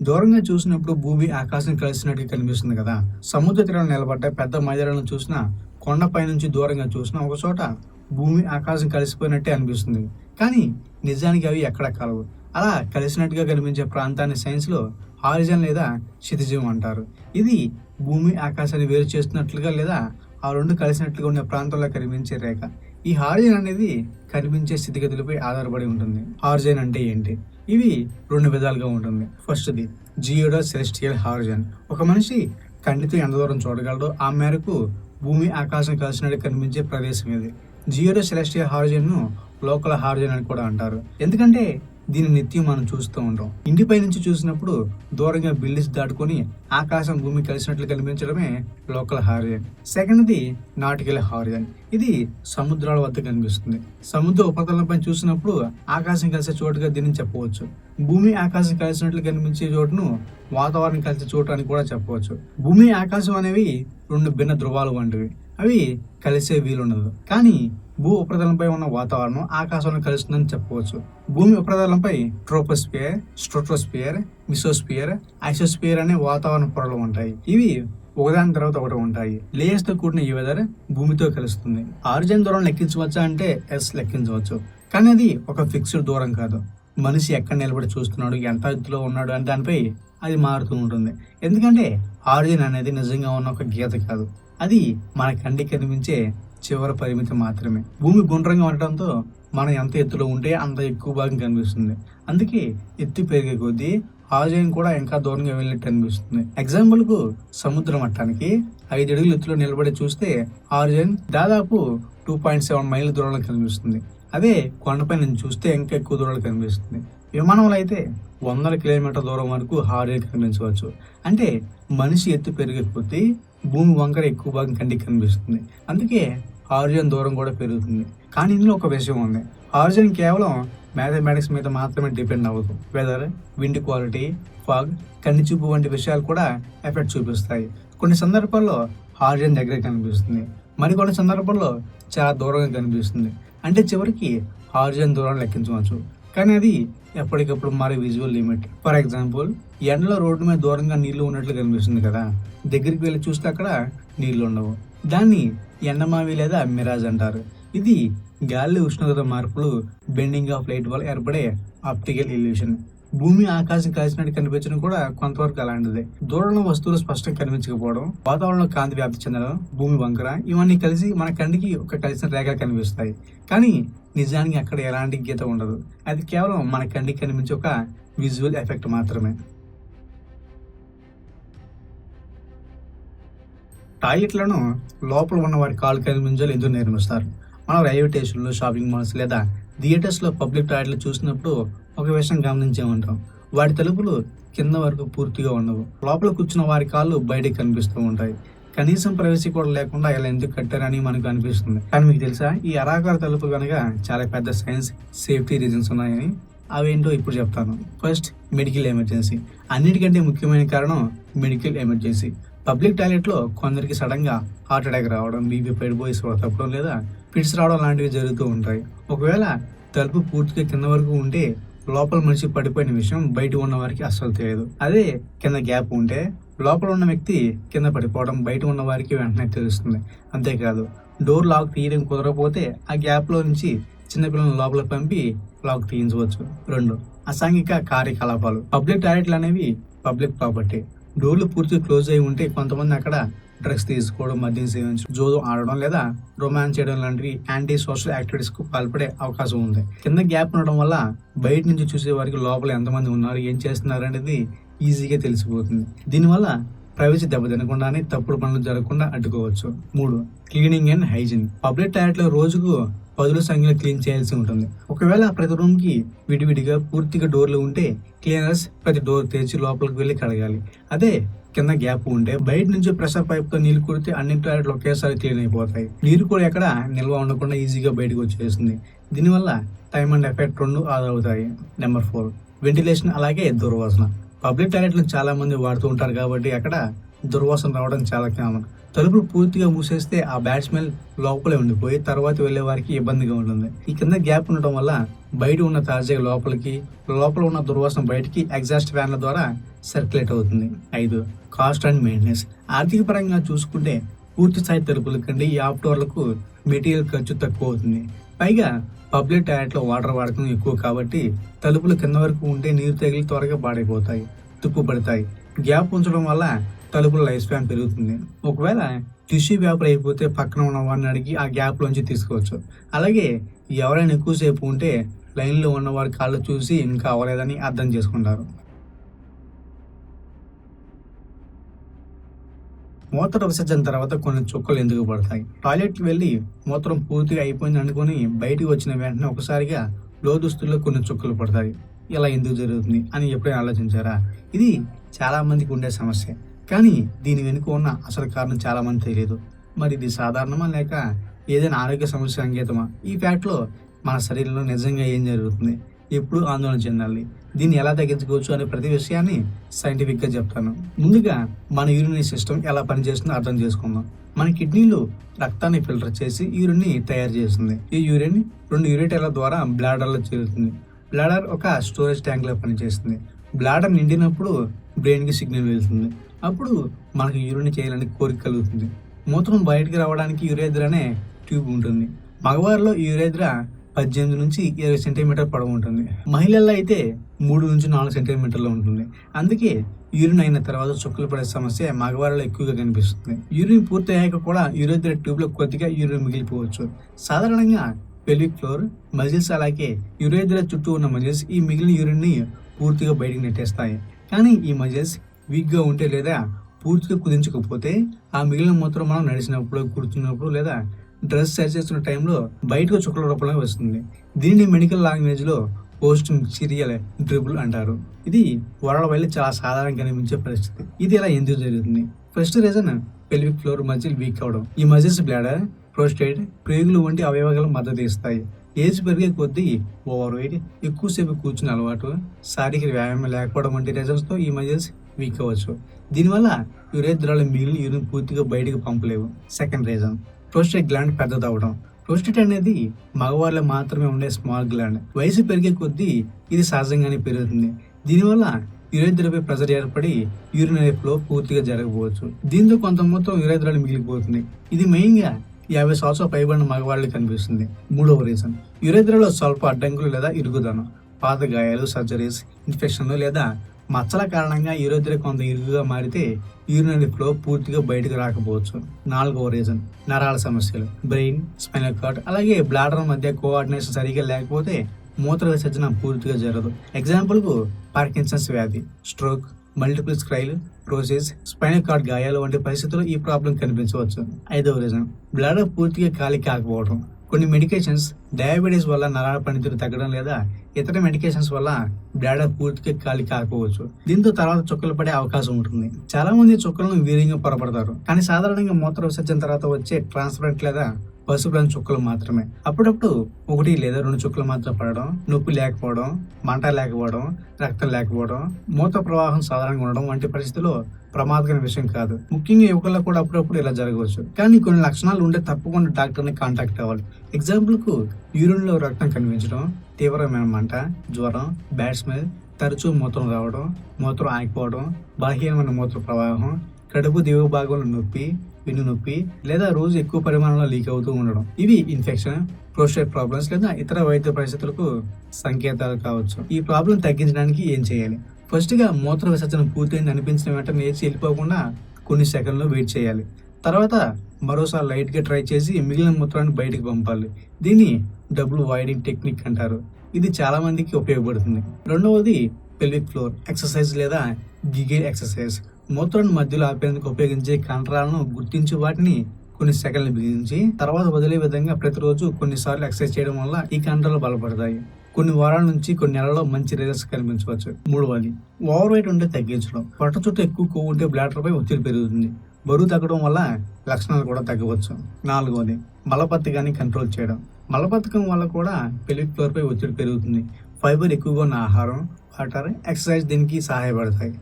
దూరంగా చూసినప్పుడు భూమి ఆకాశం కలిసినట్టుగా కనిపిస్తుంది కదా. సముద్ర తీరాలు నిలబడ్డ పెద్ద మైదానాలను చూసినా, కొండపై నుంచి దూరంగా చూసినా ఒక చోట భూమి ఆకాశం కలిసిపోయినట్టే అనిపిస్తుంది. కానీ నిజానికి అవి ఎక్కడ కలవు. అలా కలిసినట్టుగా కనిపించే ప్రాంతాన్ని సైన్స్ లో హారిజన్ లేదా క్షితిజం అంటారు. ఇది భూమి ఆకాశాన్ని వేరు చేస్తున్నట్లుగా లేదా ఆ రెండు కలిసినట్లుగా ఉండే ప్రాంతంలో కనిపించే రేఖ. ఈ హారిజన్ అనేది కనిపించే స్థితిగతులపై ఆధారపడి ఉంటుంది. హారిజన్ అంటే ఏంటి? ఇవి రెండు విధాలుగా ఉంటుంది. ఫస్ట్ది జియోడో సెలెస్టియల్ హారిజన్. ఒక మనిషి కంటితో ఎంత దూరం చూడగలడో ఆ మేరకు భూమి ఆకాశం కలిసినట్టు కనిపించే ప్రదేశం ఇది. జియోడో సెలెస్టియల్ హారిజన్ ను లోకల్ హారిజన్ అని కూడా అంటారు. ఎందుకంటే దీన్ని నిత్యం మనం చూస్తూ ఉంటాం. ఇంటిపై నుంచి చూసినప్పుడు దూరంగా బిల్డింగ్స్ దాటుకొని ఆకాశం భూమి కలిసినట్లు కనిపించడమే లోకల్ హారిజన్. సెకండ్ది నాటికల్ హారిజన్. ఇది సముద్రాల వద్ద కనిపిస్తుంది. సముద్ర ఉపరితలంపై చూసినప్పుడు ఆకాశం కలిసే చోటుగా దీన్ని చెప్పవచ్చు. భూమి ఆకాశం కలిసినట్లు కనిపించే చోటును వాతావరణం కలిసే చోటు అని కూడా చెప్పవచ్చు. భూమి ఆకాశం అనేవి రెండు భిన్న ధృవాలు వంటివి. అవి కలిసే వీలుండదు. కానీ భూ ఉపరితలంపై ఉన్న వాతావరణం ఆకాశంలో కలుస్తుందని చెప్పవచ్చు. భూమి ఉపరితలంపై ట్రోపోస్పియర్, స్ట్రాటోస్పియర్, మిసోస్పియర్, ఐసోస్పియర్ అనే వాతావరణ పొరలు ఉంటాయి. ఇవి ఒకదాని తర్వాత ఒకటి ఉంటాయి. లేయర్స్ తో కూడిన ఈ వెదర్ భూమితో కలుస్తుంది. హారిజన్ దూరం లెక్కించవచ్చా అంటే ఎస్, లెక్కించవచ్చు. కానీ అది ఒక ఫిక్స్డ్ దూరం కాదు. మనిషి ఎక్కడ నిలబడి చూస్తున్నాడు, ఎంత ఎత్తులో ఉన్నాడు అని దానిపై అది మారుతూ ఉంటుంది. ఎందుకంటే హారిజన్ అనేది నిజంగా ఉన్న ఒక గీత కాదు. అది మన కంటికి కనిపించే చివరి పరిమితి మాత్రమే. భూమి గుండ్రంగా ఉండటంతో మనం ఎంత ఎత్తులో ఉంటే అంత ఎక్కువ భాగం కనిపిస్తుంది. అందుకే ఎత్తు పెరిగే కొద్దీ హారిజన్ కూడా ఇంకా దూరంగా వెళ్ళినట్టు అనిపిస్తుంది. ఎగ్జాంపుల్ కు సముద్ర మట్టానికి 5 అడుగుల ఎత్తులో నిలబడి చూస్తే హారిజన్ దాదాపు 2.7 మైళ్ళ దూరంలో కనిపిస్తుంది. అదే కొండపై నుంచి చూస్తే ఇంకా ఎక్కువ దూరంలో కనిపిస్తుంది. విమానంలో అయితే 100 కిలోమీటర్ల దూరం వరకు హారిజన్ కనిపించవచ్చు. అంటే మనిషి ఎత్తు పెరిగే కొద్దీ భూమి వంకర ఎక్కువ భాగం కంటికి కనిపిస్తుంది. అందుకే హారిజన్ దూరం కూడా పెరుగుతుంది. కానీ ఇందులో ఒక విషయం ఉంది. హారిజన్ కేవలం మ్యాథమెటిక్స్ మీద మాత్రమే డిపెండ్ అవ్వదు. వెదర్, విండ్ క్వాలిటీ, ఫాగ్, కంటి చూపు వంటి విషయాలు కూడా ఎఫెక్ట్ చూపిస్తాయి. కొన్ని సందర్భాల్లో హారిజన్ దగ్గర కనిపిస్తుంది, మరికొన్ని సందర్భాల్లో చాలా దూరంగా కనిపిస్తుంది. అంటే చివరికి హారిజన్ దూరం లెక్కించవచ్చు. కానీ అది ఎప్పటికప్పుడు మారే విజువల్ లిమిట్. ఫర్ ఎగ్జాంపుల్, ఎండలో రోడ్డు మీద దూరంగా నీళ్లు ఉన్నట్లు కనిపిస్తుంది కదా. దగ్గరికి వెళ్ళి చూస్తే అక్కడ నీళ్లు ఉండవు. దాన్ని ఎండమావి లేదా మిరాజ్ అంటారు. ఇది గాలి ఉష్ణోగ్రత మార్పులు, బెండింగ్ ఆఫ్ లైట్ వల్ల ఏర్పడే ఆప్టికల్ ఇల్యూషన్. భూమి ఆకాశం కలిసినట్టు కనిపించడం కూడా కొంతవరకు అలాంటిదే. దూరంలో వస్తువులు స్పష్టంగా కనిపించకపోవడం, వాతావరణంలో కాంతి వ్యాప్తి చెందడం, భూమి వంకర, ఇవన్నీ కలిసి మన కంటికి ఒక కలిసిన రేఖ కనిపిస్తాయి. కానీ నిజానికి అక్కడ ఎలాంటి గీత ఉండదు. అది కేవలం మన కంటికి కనిపించే ఒక విజువల్ ఎఫెక్ట్ మాత్రమే. టాయిలెట్లను లోపల ఉన్న వారి కాళ్ళు కనిపించాలి ఎందుకు నిర్మిస్తారు? మనం రైల్వే స్టేషన్లో, షాపింగ్ మాల్స్ లేదా థియేటర్స్లో పబ్లిక్ టాయిలెట్లు చూసినప్పుడు ఒక విషయం గమనించే ఉంటాం. వాటి తలుపులు కింద వరకు పూర్తిగా ఉండవు. లోపల కూర్చున్న వారి కాళ్ళు బయటకు కనిపిస్తూ ఉంటాయి. కనీసం ప్రైవసీ కూడా లేకుండా ఇలా ఎందుకు కట్టారని మనకు అనిపిస్తుంది. కానీ మీకు తెలుసా, ఈ అరాకార తలుపు కనుక చాలా పెద్ద సైన్స్, సేఫ్టీ రీజన్స్ ఉన్నాయని. అవేంటో ఇప్పుడు చెప్తాను. First, medical emergency. అన్నిటికంటే ముఖ్యమైన కారణం మెడికల్ ఎమర్జెన్సీ. పబ్లిక్ టాయిలెట్లో కొందరికి సడన్ గా హార్ట్ అటాక్ రావడం, బీపీ పడిపోయి తప్పడం లేదా ఫిట్స్ రావడం లాంటివి జరుగుతూ ఉంటాయి. ఒకవేళ తలుపు పూర్తిగా కింద వరకు ఉంటే లోపల మనిషి పడిపోయిన విషయం బయట ఉన్న వారికి అస్సలు తెలియదు. అదే కింద గ్యాప్ ఉంటే లోపల ఉన్న వ్యక్తి కింద పడిపోవడం బయట ఉన్న వారికి వెంటనే తెలుస్తుంది. అంతేకాదు, డోర్ లాక్ తీయడం కుదరకపోతే ఆ గ్యాప్ లో నుంచి చిన్నపిల్లలను లోపల పంపి లాక్ తీయించవచ్చు. 2, అసాంఘిక కార్యకలాపాలు. పబ్లిక్ టాయిలెట్లు అనేవి పబ్లిక్ ప్రాపర్టీ. డోర్లు పూర్తిగా క్లోజ్ అయి ఉంటే కొంతమంది అక్కడ డ్రగ్స్ తీసుకోవడం, మద్యం సేవించడం, జోదం ఆడడం లేదా రొమాన్స్ చేయడం లాంటివి యాంటీ సోషల్ యాక్టివిటీస్ కు పాల్పడే అవకాశం ఉంది. కింద గ్యాప్ ఉండడం వల్ల బయట నుంచి చూసే వారికి లోపల ఎంతమంది ఉన్నారు, ఏం చేస్తున్నారు అనేది ఈజీగా తెలిసిపోతుంది. దీనివల్ల ప్రైవసీ దెబ్బతినకుండానే తప్పుడు పనులు జరగకుండా అడ్డుకోవచ్చు. 3, cleaning and hygiene. Public toilet లో రోజుకు 10 సంఖ్యలో క్లీన్ చేయాల్సి ఉంటుంది. ఒకవేళ ప్రతి రూమ్ కి విడివిడిగా పూర్తిగా డోర్లు ఉంటే క్లీనర్స్ ప్రతి డోర్ తెరిచి లోపలికి వెళ్ళి కడగాలి. అదే కింద గ్యాప్ ఉంటే బయట నుంచి ప్రెషర్ పైప్ తో నీళ్లు కుడితే అన్ని టాయిలెట్లు ఒకేసారి క్లీన్ అయిపోతాయి. నీరు కూడా ఎక్కడ నిల్వ ఉండకుండా ఈజీగా బయటకు వచ్చేస్తుంది. దీనివల్ల టైం అండ్ ఎఫెక్ట్ 2 ఆదా అవుతాయి. నెంబర్ 4, వెంటిలేషన్ అలాగే దుర్వాసన. పబ్లిక్ టాయిలెట్లను చాలా మంది వాడుతూ ఉంటారు కాబట్టి అక్కడ దుర్వాసన రావడం చాలా కామన్. తలుపులు పూర్తిగా మూసేస్తే ఆ బ్యాడ్ స్మెల్ లోపలే ఉండిపోయి తర్వాత వెళ్ళే వారికి ఇబ్బందిగా ఉంటుంది. ఈ కింద గ్యాప్ ఉండటం వల్ల బయట ఉన్న తాజా లోపలికి, లోపల ఉన్న దుర్వాసన బయటికి ఎగ్జాస్ట్ ఫ్యాన్ల ద్వారా సర్క్యులేట్ అవుతుంది. 5. Cost and maintenance. ఆర్థిక పరంగా చూసుకుంటే పూర్తి స్థాయి తలుపుల కంటే ఈ ఆఫ్ డోర్లకు మెటీరియల్ ఖర్చు తక్కువ అవుతుంది. పైగా పబ్లిక్ టాయిలెట్లో వాటర్ వాడకం ఎక్కువ కాబట్టి తలుపులు కింద వరకు ఉంటే నీరు తగిలి త్వరగా పాడైపోతాయి, తుప్పు పడతాయి. గ్యాప్ ఉంచడం వల్ల తలుపుల లైఫ్ స్పాన్ పెరుగుతుంది. ఒకవేళ టిష్యూ పేపర్ అయిపోతే పక్కన ఉన్న వారిని అడిగి ఆ గ్యాప్ లోంచి తీసుకోవచ్చు. అలాగే ఎవరైనా ఎక్కువసేపు ఉంటే లైన్లో ఉన్న వారి కాళ్ళు చూసి ఇంకా అవ్వలేదని అర్థం చేసుకుంటారు. మూత్ర విసర్జన తర్వాత కొన్ని చుక్కలు ఎందుకు పడతాయి? టాయిలెట్కి వెళ్ళి మూత్రం పూర్తిగా అయిపోయింది అనుకుని బయటికి వచ్చిన వెంటనే ఒకసారిగా లోదుస్తుల్లో కొన్ని చుక్కలు పడతాయి. ఇలా ఎందుకు జరుగుతుంది అని ఎప్పుడైనా ఆలోచించారా? ఇది చాలా మందికి ఉండే సమస్య. కానీ దీని వెనుక ఉన్న అసలు కారణం చాలా మంది తెలియదు. మరి ఇది సాధారణమా లేక ఏదైనా ఆరోగ్య సమస్య సంకేతమా? ఈ ఫ్యాక్ట్లో మన శరీరంలో నిజంగా ఏం జరుగుతుంది? ఎప్పుడు ఆందోళన చెందాలి? దీన్ని ఎలా తగ్గించుకోవచ్చు అనే ప్రతి విషయాన్ని సైంటిఫిక్గా చెప్తాను. ముందుగా మన యూరినరీ సిస్టమ్ ఎలా పనిచేస్తుందో అర్థం చేసుకుందాం. మన కిడ్నీలు రక్తాన్ని ఫిల్టర్ చేసి యూరిన్ని తయారు చేస్తుంది. ఈ యూరిన్ 2 యూరిటర్ల ద్వారా బ్లాడర్లో చేరుతుంది. బ్లాడర్ ఒక స్టోరేజ్ ట్యాంక్లో పనిచేస్తుంది. బ్లాడర్ నిండినప్పుడు బ్రెయిన్కి సిగ్నల్ వెళ్తుంది. అప్పుడు మనకు యూరిన్ చేయాలని కోరిక కలుగుతుంది. మూత్రం బయటికి రావడానికి యురేథ్రా అనే ట్యూబ్ ఉంటుంది. మగవారిలో ఈ యురేథ్రా 18 నుంచి 20 సెంటీమీటర్ పొడవు ఉంటుంది. మహిళల్లో అయితే 3 నుంచి 4 సెంటీమీటర్లు ఉంటుంది. అందుకే యూరిన్ అయిన తర్వాత చుక్కలు పడే సమస్య మగవారిలో ఎక్కువగా కనిపిస్తుంది. యూరిన్ పూర్తి అయ్యాక కూడా యురేథ్రా ట్యూబ్లో కొద్దిగా యూరిన్ మిగిలిపోవచ్చు. సాధారణంగా పెల్విక్ ఫ్లోర్, మజిల్స్ అలాగే యురేథ్రా చుట్టూ ఉన్న మజిల్స్ ఈ మిగిలిన యూరిన్ని పూర్తిగా బయటికి నెట్టేస్తాయి. కానీ ఈ మజిల్స్ వీక్గా ఉంటే లేదా పూర్తిగా కుదించకపోతే ఆ మిగిలిన మూత్రం మనం నడిచినప్పుడు, కూర్చున్నప్పుడు లేదా డ్రెస్ సరి చేస్తున్న టైంలో బయటకు చుక్కల రూపంలో వస్తుంది. దీనిని మెడికల్ లాంగ్వేజ్లో పోస్ట్ మిక్టీరియల్ డ్రిబుల్ అంటారు. ఇది వరల వల్ల చాలా సాధారణంగా కనిపించే పరిస్థితి. ఇది ఇలా ఎందుకు జరుగుతుంది? First reason pelvic floor muscle weak అవడం. ఈ మజిల్స్ బ్లాడర్, ప్రోస్టేట్, ప్రేగులు వంటి అవయవాలకు మద్దతు ఇస్తాయి. ఏజ్ పెరిగే కొద్దీ ఓవర్ వెయిట్, ఎక్కువసేపు కూర్చునే అలవాటు, శారీరక వ్యాయామం లేకపోవడం వంటి రీజన్స్తో ఈ మజిల్స్ వీక్ అవ్వచ్చు. దీనివల్ల యురేథ్రాలో మిగిలిన యూరిన్ పూర్తిగా బయటకు పంపలేవు. సెకండ్ రీజన్ ప్రోస్టేట్ గ్లాండ్ పెద్దదవడం. ప్రోస్టేట్ అనేది మగవారిలో మాత్రమే ఉండే స్మాల్ గ్లాండ్. వయసు పెరిగే కొద్దీ ఇది సహజంగానే పెరుగుతుంది. దీనివల్ల యురేథ్రాపై ప్రెజర్ ఏర్పడి యూరినరీ ఫ్లో పూర్తిగా జరగకపోవచ్చు. దీంతో కొంత మొత్తం యురేథ్రాలు మిగిలిపోతుంది. ఇది మెయిన్గా 50 సంవత్సరాలు పైబడిన మగవాళ్ళకి కనిపిస్తుంది. మూడవ రీజన్ యురేథ్రాలో స్వల్ప అడ్డంకులు లేదా ఇరుగుదనం. పాత గాయాలు, సర్జరీస్, ఇన్ఫెక్షన్లు లేదా మచ్చల కారణంగా యురేథ్రా కొంత ఇరుగుగా మారితే యూరినరీ ఫ్లో పూర్తిగా బయటకు రాకపోవచ్చు. 4వ రీజన్ నరాల సమస్యలు. బ్రెయిన్, స్పైనల్ కార్డ్ అలాగే బ్లాడర్ మధ్య కోఆర్డినేషన్ సరిగా లేకపోతే మూత్ర విసర్జన పూర్తిగా జరగదు. ఎగ్జాంపుల్కు పార్కిన్సన్స్ వ్యాధి, stroke, multiple sclerosis, spinal cord గాయాలు వంటి పరిస్థితుల్లో ఈ ప్రాబ్లం కనిపించవచ్చు. 5వ రీజన్ బ్లాడర్ పూర్తిగా ఖాళీ కాకపోవడం. కొన్ని మెడికేషన్స్ డయాబెటీస్ వల్ల నరాల పనితీరు తగ్గడం లేదా ఇతర మెడికేషన్స్ వల్ల బ్లాడర్ పూర్తిగా ఖాళీ కాకపోవచ్చు. దీంతో తర్వాత చుక్కలు పడే అవకాశం ఉంటుంది. చాలా మంది చుక్కలను వీర్యంగా పొరపడతారు. కానీ సాధారణంగా మూత్ర విసర్జన తర్వాత వచ్చే ట్రాన్స్పరెంట్ లేదా పసుపు రంగు చుక్కలు మాత్రమే. అప్పుడప్పుడు 1 లేదా 2 చుక్కలు మాత్రం పడడం, నొప్పి లేకపోవడం, మంట లేకపోవడం, రక్తం లేకపోవడం, మూత్ర ప్రవాహం సాధారణంగా ఉండడం వంటి పరిస్థితుల్లో ప్రమాదకరమైన విషయం కాదు. ముఖ్యంగా యువకుల్లో కూడా అప్పుడప్పుడు ఇలా జరగవచ్చు. కానీ కొన్ని లక్షణాలు ఉంటే తప్పకుండా డాక్టర్ని కాంటాక్ట్ అవ్వాలి. ఎగ్జాంపుల్కు యూరిన్లో రక్తం కనిపించడం, తీవ్రమైన మంట, జ్వరం, బ్యాడ్ స్మెల్, తరచూ మూత్రం రావడం, మూత్రం ఆగిపోవడం, బలహీనమైన మూత్ర ప్రవాహం, కడుపు దిగువ భాగంలో నొప్పి, వెన్ను నొప్పి లేదా రోజు ఎక్కువ పరిమాణంలో లీక్ అవుతూ ఉండడం. ఇవి ఇన్ఫెక్షన్, ప్రోస్టేట్ ప్రాబ్లమ్స్ లేదా ఇతర వైద్య పరిస్థితులకు సంకేతాలు కావచ్చు. ఈ ప్రాబ్లం తగ్గించడానికి ఏం చేయాలి? ఫస్ట్ గా మూత్ర విసర్జన పూర్తయింది అనిపించిన వెంటనే లేచి వెళ్ళిపోకుండా కొన్ని సెకండ్లు వెయిట్ చేయాలి. తర్వాత మరోసారి లైట్ గా ట్రై చేసి మిగిలిన మూత్రాన్ని బయటికి పంపాలి. దీన్ని డబుల్ వాయిడింగ్ టెక్నిక్ అంటారు. ఇది చాలా మందికి ఉపయోగపడుతుంది. రెండవది పెల్విక్ ఫ్లోర్ ఎక్సర్సైజ్ లేదా గిగేర్ ఎక్సర్సైజ్. మూత్రాన్ని మధ్యలో ఆపేందుకు ఉపయోగించే కండరాలను గుర్తించి వాటిని కొన్ని సెకండ్లు బిగించి తర్వాత వదిలే విధంగా ప్రతిరోజు కొన్నిసార్లు ఎక్సర్సైజ్ చేయడం వల్ల ఈ కండరాలు బలపడతాయి. కొన్ని వారాల నుంచి కొన్ని నెలల్లో మంచి రిజల్ట్స్ కనిపించవచ్చు. మూడవది ఓవర్ వెయిట్ ఉంటే తగ్గించడం. పొట్ట చుట్టూ ఎక్కువ కొవ్వు ఉంటే బ్లాడర్ పై ఒత్తిడి పెరుగుతుంది. బరువు తగ్గడం వల్ల లక్షణాలు కూడా తగ్గవచ్చు. నాలుగవది మలబద్ధకాన్ని కంట్రోల్ చేయడం. మలబద్ధకం వల్ల కూడా పెల్విక్ ఫ్లోర్ పై ఒత్తిడి పెరుగుతుంది. ఫైబర్ ఎక్కువగా ఉన్న ఆహారం, వాటర్, ఎక్సర్సైజ్ దీనికి సహాయపడతాయి.